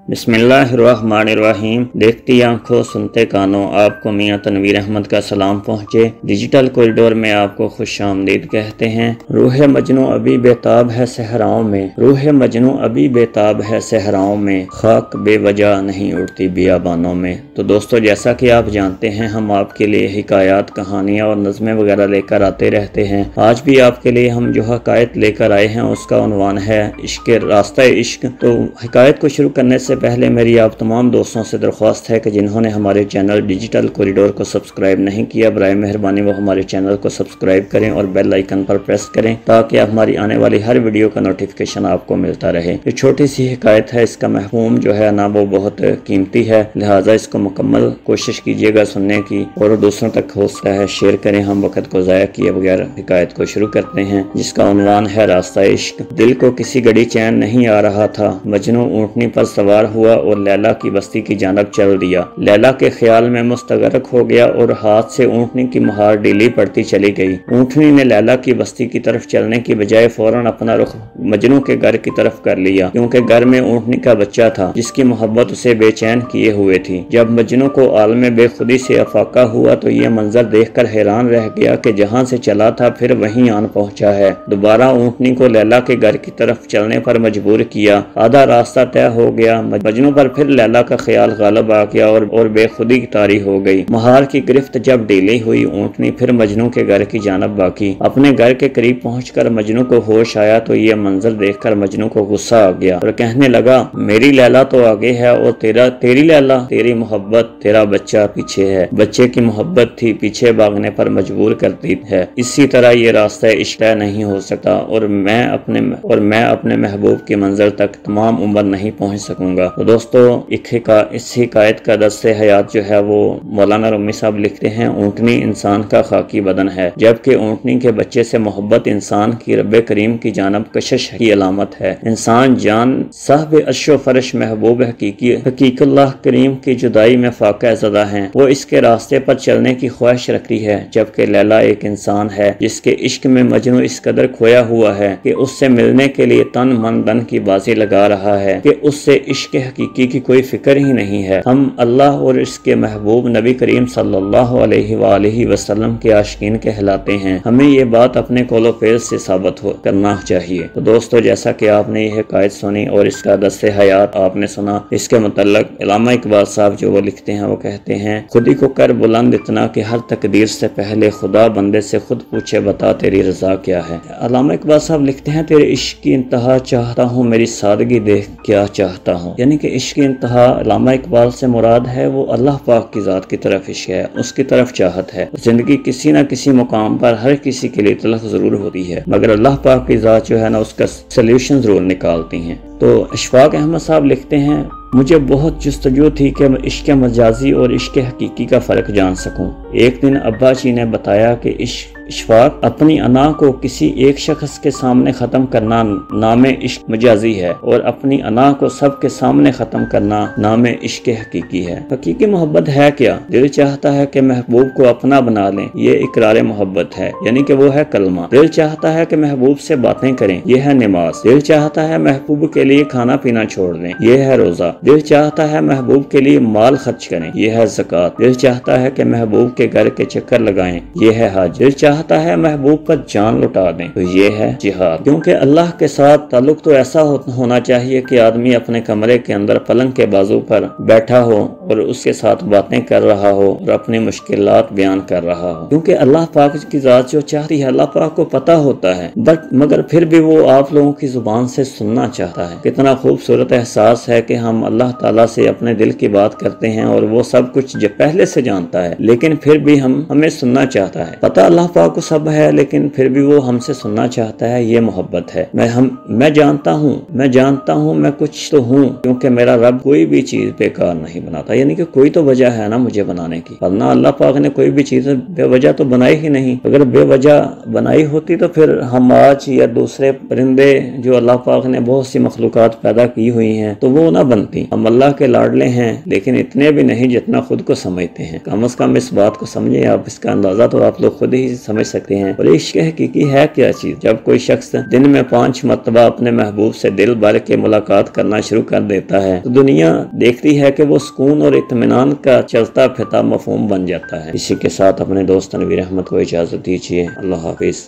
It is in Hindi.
बिस्मिल्लाहिर्रहमानिर्रहीम। देखती आंखों सुनते कानों, आपको मियां तनवीर अहमद का सलाम पहुँचे। डिजिटल कॉरिडोर में आपको खुशामदीद कहते हैं। रूह मजनू अभी बेताब है सहराओं में, रूह मजनू अभी बेताब है सहराओं में, खाक बेवजह नहीं उड़ती बियाबानों में। तो दोस्तों, जैसा कि आप जानते हैं, हम आपके लिए हिकायात, कहानियाँ और नज़में वगैरह लेकर आते रहते हैं। आज भी आपके लिए हम जो हकायत लेकर आए हैं उसका उन्वान है इश्क, रास्ता इश्क। तो हिकायत को शुरू करने से पहले मेरी आप तमाम दोस्तों से दरख्वास्त है कि जिन्होंने हमारे चैनल डिजिटल कॉरिडोर को सब्सक्राइब नहीं किया, बराए मेहरबानी वो हमारे चैनल को सब्सक्राइब करें और बेल आइकन पर प्रेस करें ताकि हमारी आने वाली हर वीडियो का नोटिफिकेशन आपको मिलता रहे। ये छोटी सी हिकायत है, इसका महफूम जो है ना वो बहुत कीमती है, लिहाजा इसको मुकम्मल कोशिश कीजिएगा सुनने की और दूसरों तक हो सकता है शेयर करें। हम वक्त को ज़ाया किए बगैर हिकायत को शुरू करते हैं, जिसका उन्वान है रास्ता इश्क। दिल को किसी घड़ी चैन नहीं आ रहा था, मजनू ऊँटनी पर सवार हुआ और लैला की बस्ती की जानब चल दिया। लैला के ख्याल में मुस्तगरक हो गया और हाथ से ऊँटनी की मुहार ढीली पड़ती चली गई। ऊँटनी ने लैला की बस्ती की तरफ चलने की बजाय फौरन अपना रुख मजनू के घर की तरफ कर लिया, क्योंकि घर में ऊँटनी का बच्चा था जिसकी मोहब्बत उसे बेचैन किए हुए थी। जब मजनू को आलम बेखुदी से अफाका हुआ तो यह मंजर देखकर हैरान रह गया कि जहाँ से चला था फिर वहीं आन पहुँचा है। दोबारा ऊँटनी को लैला के घर की तरफ चलने पर मजबूर किया। आधा रास्ता तय हो गया, मजनू पर फिर लैला का ख्याल गालब आ गया और बेखुदी की तारी हो गई। महार की गिरफ्त जब ढीली हुई, ऊँटनी फिर मजनू के घर की जानब बाकी। अपने घर के करीब पहुंचकर मजनू को होश आया तो यह मंजर देखकर मजनू को गुस्सा आ गया और कहने लगा, मेरी लैला तो आगे है और तेरी लैला, तेरी मोहब्बत, तेरा बच्चा पीछे है। बच्चे की मोहब्बत थी पीछे भागने पर मजबूर करती है। इसी तरह ये रास्ता इश्क तय नहीं हो सकता और मैं अपने महबूब के मंजर तक तमाम उम्र नहीं पहुँच सकूंगा। तो दोस्तों, इस हिकायत का दस्ते हयात जो है वो मौलाना रूमी साहब लिखते हैं, ऊँटनी इंसान का खाकी बदन है, जबकि ऊँटनी के बच्चे से मोहब्बत इंसान की रब्बे करीम की जानब कशिश की अलामत है। इंसान जान साहब अशो फरश महबूब हकीकुल्लाह करीम की जुदाई में फाक़ा ज़दा है, वो इसके रास्ते पर चलने की ख्वाहिश रखती है। जबकि लैला एक इंसान है जिसके इश्क में मजनू इस कदर खोया हुआ है कि उससे मिलने के लिए तन मन धन की बाजी लगा रहा है कि उससे इश्क हकीकी की कोई फिक्र ही नहीं है। हम अल्लाह और इसके महबूब नबी करीम सल्लल्लाहु अलैहि वसल्लम के आशिकीन कहलाते हैं। हमें ये बात अपने कौलो फेल से साबित करना चाहिए। तो दोस्तों, जैसा कि आपने यह हिकायत सुनी और इसका दस्ते हयात आपने सुना, इसके मतलब अल्लामा इकबाल साहब जो वो लिखते हैं, वो कहते हैं, खुदी को कर बुलंद इतना कि हर तकदीर से पहले खुदा बंदे से खुद पूछे बता तेरी रजा क्या है। अल्लामा इकबाल साहब लिखते हैं, तेरे इश्क की इंतहा चाहता हूँ, मेरी सादगी देख क्या चाहता हूँ। यानी कि इश्क की इंतहा अल्लामा इकबाल से मुराद है वो अल्लाह पाक की ज़ात की तरफ इश्क है, उसकी तरफ चाहत है। जिंदगी किसी न किसी मुकाम पर हर किसी के लिए तलख जरूर होती है, मगर अल्लाह पाक की ज़ात जो है ना उसका सल्यूशन जरूर निकालती हैं। तो अशफाक अहमद साहब लिखते हैं, मुझे बहुत जुस्तजू थी कि मैं इश्क मजाजी और इश्क हकीकी का फ़र्क जान सकूं। एक दिन अब्बा जी ने बताया कि इशफाक, अपनी अना को किसी एक शख्स के सामने ख़त्म करना नाम इश्क मजाजी है और अपनी अना को सबके सामने ख़त्म करना नाम इश्क हकीकी है। हकीकी मोहब्बत है क्या? दिल चाहता है कि महबूब को अपना बना लें, ये इकरार मोहब्बत है, यानी कि वो है कलमा। दिल चाहता है कि महबूब से बातें करें, ये है नमाज। दिल चाहता है महबूब के लिए खाना पीना छोड़ दें, ये है रोज़ा। दिल चाहता है महबूब के लिए माल खर्च करें, ये है ज़कात। दिल चाहता है कि महबूब के घर के चक्कर लगाएं, ये है हज। दिल चाहता है महबूब पर जान लुटा दें, तो ये है जिहाद। क्योंकि अल्लाह के साथ ताल्लुक तो ऐसा होना चाहिए कि आदमी अपने कमरे के अंदर पलंग के बाजू पर बैठा हो और उसके साथ बातें कर रहा हो और अपनी मुश्किलात बयान कर रहा हो, क्योंकि अल्लाह पाक की ज़ात जो चाहती है अल्लाह पाक को पता होता है, मगर फिर भी वो आप लोगों की जुबान से सुनना चाहता है। कितना खूबसूरत एहसास है कि हम अल्लाह ताला से अपने दिल की बात करते हैं और वो सब कुछ पहले से जानता है, लेकिन फिर भी हमें सुनना चाहता है। पता अल्लाह पाक को सब है, लेकिन फिर भी वो हमसे सुनना चाहता है। ये मोहब्बत है। मैं जानता हूँ मैं कुछ तो हूँ, क्योंकि मेरा रब कोई भी चीज बेकार नहीं बनाता, यानी कि कोई तो वजह है ना मुझे बनाने की, वरना अल्लाह पाक ने कोई भी चीज बेवजह तो बनाई ही नहीं। अगर बेवजह बनाई होती तो फिर हम आज या दूसरे परिंदे जो अल्लाह पाक ने बहुत सी मखलूकात पैदा की हुई हैं तो वो ना बनती। हम अल्लाह के लाडले हैं, लेकिन इतने भी नहीं जितना खुद को समझते हैं। कम से कम इस बात को समझें आप, इसका अंदाजा तो आप लोग खुद ही समझ सकते हैं। और इश्क हकीकी है क्या चीज? जब कोई शख्स दिन में 5 मरतबा अपने महबूब से दिल भर के मुलाकात करना शुरू कर देता है तो दुनिया देखती है कि वो सुकून और इत्मीनान का चलता फिरता मफहूम बन जाता है। इसी के साथ अपने दोस्त तनवीर अहमद को इजाजत दीजिए। अल्लाह हाफिज।